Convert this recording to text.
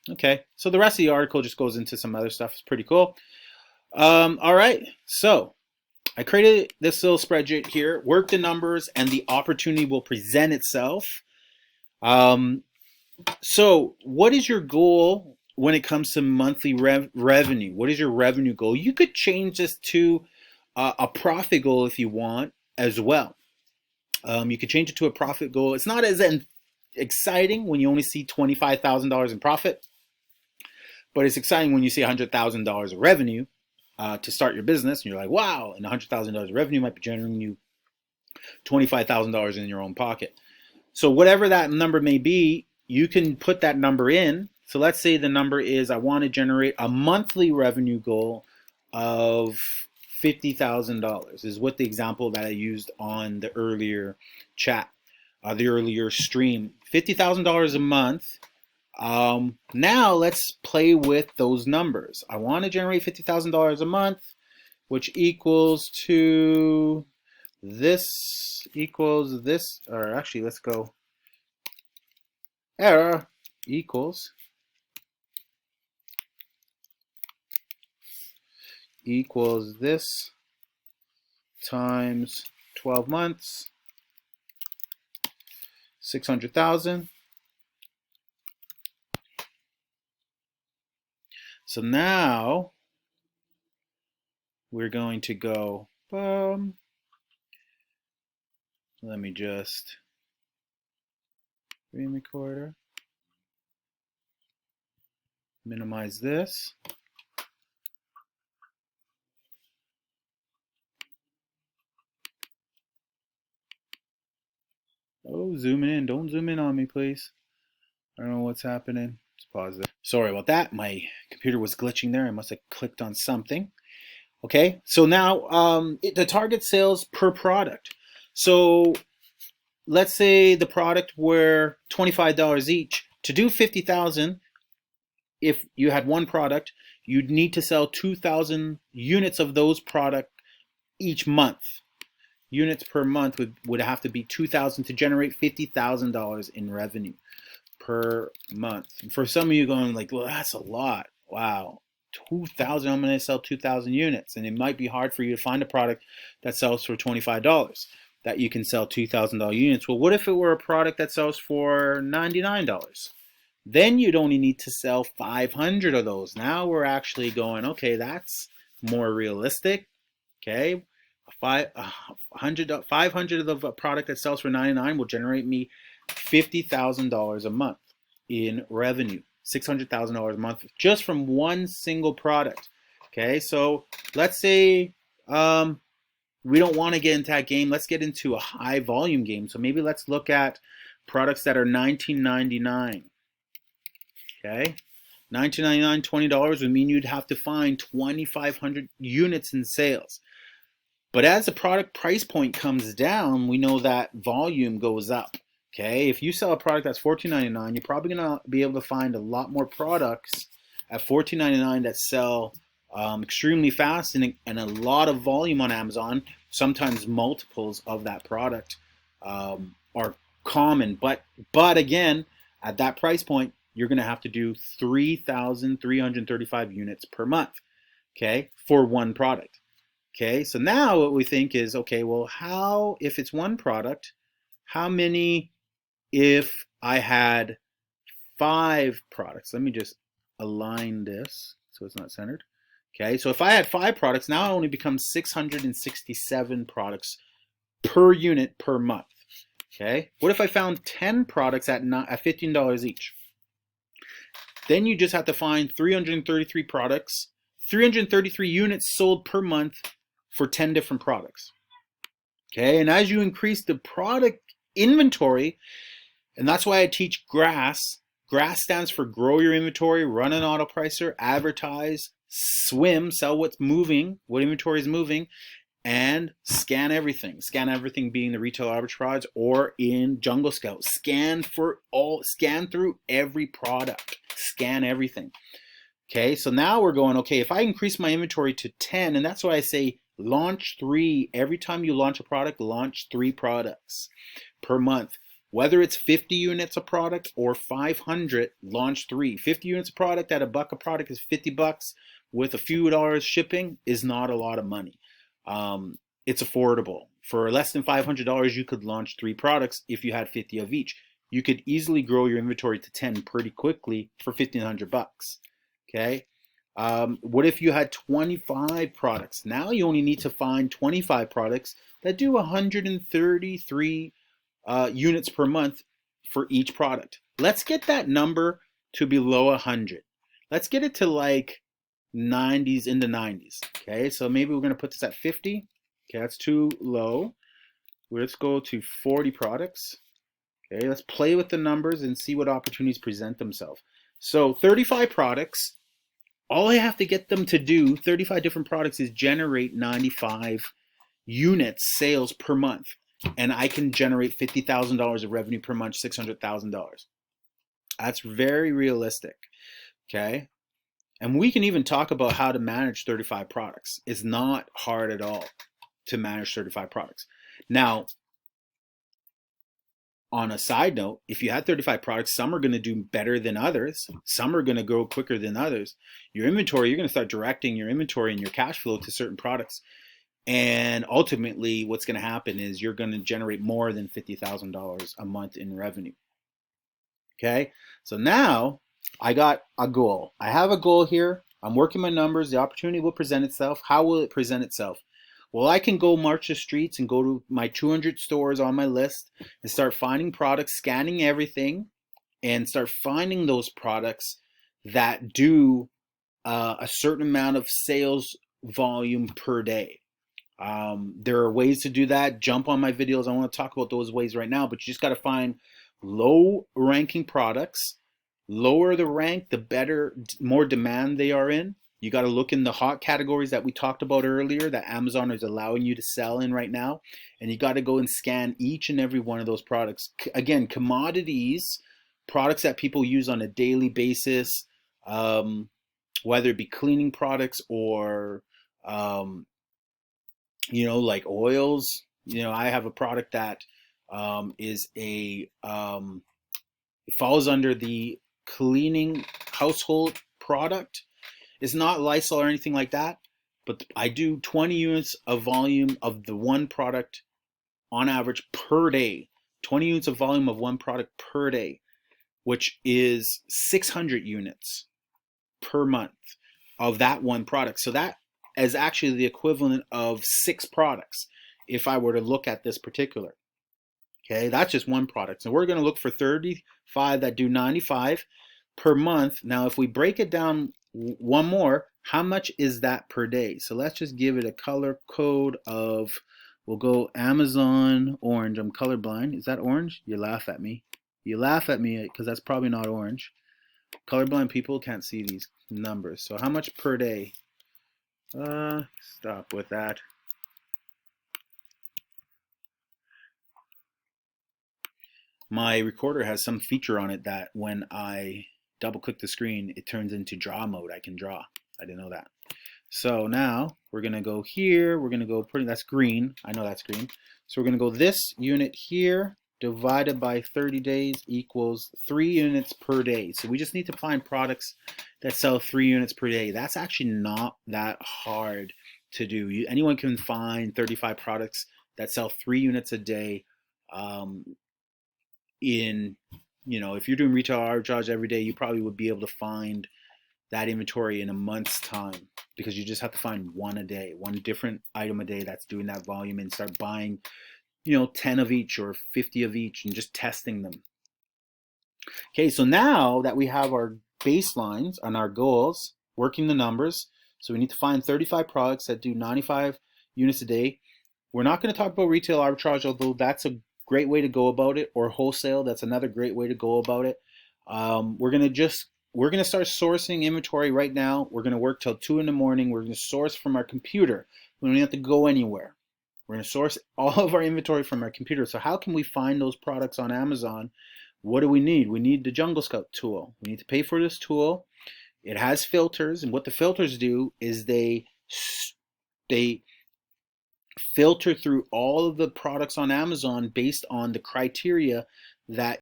Okay, so the rest of the article just goes into some other stuff. It's pretty cool. All right, so I created this little spreadsheet here, work the numbers, and the opportunity will present itself. So what is your goal when it comes to monthly revenue? What is your revenue goal? You could change this to a profit goal if you want as well. You could change it to a profit goal. It's not as exciting when you only see $25,000 in profit, but it's exciting when you see $100,000 of revenue to start your business, and you're like, wow, and $100,000 of revenue might be generating you $25,000 in your own pocket. So whatever that number may be, you can put that number in. So let's say the number is, I want to generate a monthly revenue goal of $50,000 is what the example that I used on the earlier chat, the earlier stream. $50,000 a month. Now let's play with those numbers. I want to generate $50,000 a month, which equals to this equals this, or actually let's go error equals this times 12 months, 600,000. So now we're going to go, let me just screen recorder, minimize this. Oh, zooming in. Don't zoom in on me, please. I don't know what's happening. Let's pause it. Sorry about that. My computer was glitching there. I must have clicked on something. Okay, so now the target sales per product. So let's say the product were $25 each. To do 50,000, if you had one product, you'd need to sell 2,000 units of those product each month. Units per month would have to be 2,000 to generate $50,000 in revenue per month. And for some of you going like, well, that's a lot. Wow, 2,000, I'm going to sell 2,000 units. And it might be hard for you to find a product that sells for $25 that you can sell $2,000 units. Well, what if it were a product that sells for $99? Then you'd only need to sell 500 of those. Now we're actually going, okay, that's more realistic. Okay, 500 of a product that sells for $99 will generate me $50,000 a month in revenue. $600,000 a month just from one single product. Okay, so let's say we don't want to get into that game. Let's get into a high volume game. So maybe let's look at products that are $19.99. Okay, $19.99, $20 would mean you'd have to find 2,500 units in sales. But as the product price point comes down, we know that volume goes up. Okay, if you sell a product that's $14.99, you're probably going to be able to find a lot more products at $14.99 that sell extremely fast and a lot of volume on Amazon. Sometimes multiples of that product are common. But again, at that price point, you're going to have to do 3,335 units per month, okay, for one product. Okay, so now what we think is, okay, well, how, if it's one product, how many if I had 5 products? Let me just align this so it's not centered. Okay, so if I had 5 products, now it only becomes 667 products per unit per month. Okay, what if I found 10 products at $15 each? Then you just have to find 333 products, 333 units sold per month for 10 different products. Okay, and as you increase the product inventory, and that's why I teach GRASS. GRASS stands for grow your inventory, run an auto pricer, advertise, swim, sell what's moving, what inventory is moving, and scan everything. Scan everything being the retail arbitrage, or in Jungle Scout, scan through every product, scan everything. Okay, so now we're going, okay, if I increase my inventory to 10, and that's why I say launch 3. Every time you launch a product, launch 3 products per month. Whether it's 50 units a product or 500, launch 3. 50 units a product at $1 a product is 50 bucks with a few dollars shipping is not a lot of money. It's affordable. For less than $500, you could launch 3 products if you had 50 of each. You could easily grow your inventory to 10 pretty quickly for 1,500 bucks. Okay. What if you had 25 products? Now you only need to find 25 products that do 133 units per month for each product. Let's get that number to below 100. Let's get it to like 90s, in the 90s. Okay, so maybe we're going to put this at 50. Okay, that's too low. Let's go to 40 products. Okay, let's play with the numbers and see what opportunities present themselves. So 35 products. All I have to get them to do, 35 different products, is generate 95 units sales per month. And I can generate $50,000 of revenue per month, $600,000. That's very realistic, okay? And we can even talk about how to manage 35 products. It's not hard at all to manage 35 products. Now, on a side note, if you had 35 products, some are going to do better than others. Some are going to go quicker than others. Your inventory, you're going to start directing your inventory and your cash flow to certain products. And ultimately, what's going to happen is you're going to generate more than $50,000 a month in revenue. Okay, so now I got a goal. I have a goal here. I'm working my numbers. The opportunity will present itself. How will it present itself? Well, I can go march the streets and go to my 200 stores on my list and start finding products, scanning everything, and start finding those products that do a certain amount of sales volume per day. There are ways to do that. Jump on my videos. I want to talk about those ways right now, but you just got to find low ranking products. Lower the rank, the better, more demand they are in. You got to look in the hot categories that we talked about earlier that Amazon is allowing you to sell in right now. And you got to go and scan each and every one of those products. Again, commodities, products that people use on a daily basis, whether it be cleaning products or like oils. I have a product that is it falls under the cleaning household product. It's not Lysol or anything like that, but I do 20 units of volume of the one product on average per day. 20 units of volume of one product per day, which is 600 units per month of that one product. So that is actually the equivalent of 6 products if I were to look at this particular. Okay, that's just one product. So we're going to look for 35 that do 95 per month. Now, if we break it down one more, how much is that per day? So let's just give it a color code of, we'll go Amazon orange. I'm colorblind. Is that orange? You laugh at me. You laugh at me because that's probably not orange. Colorblind people can't see these numbers. So how much per day? Stop with that. My recorder has some feature on it that when I double click the screen, it turns into draw mode. I can draw. I didn't know that. So now we're going to go here. We're going to go that's green. I know that's green. So we're going to go this unit here divided by 30 days equals 3 units per day. So we just need to find products that sell 3 units per day. That's actually not that hard to do. Anyone can find 35 products that sell 3 units a day. If you're doing retail arbitrage every day, you probably would be able to find that inventory in a month's time, because you just have to find one a day, one different item a day that's doing that volume, and start buying 10 of each or 50 of each and just testing them. Okay, so now that we have our baselines and our goals, working the numbers, so we need to find 35 products that do 95 units a day. We're not going to talk about retail arbitrage, although that's a great way to go about it, or wholesale. That's another great way to go about it. We're going to start sourcing inventory right now. We're going to work till 2 in the morning. We're going to source from our computer. We don't have to go anywhere. We're going to source all of our inventory from our computer. So how can we find those products on Amazon? What do we need? We need the Jungle Scout tool. We need to pay for this tool. It has filters, and what the filters do is they filter through all of the products on Amazon based on the criteria that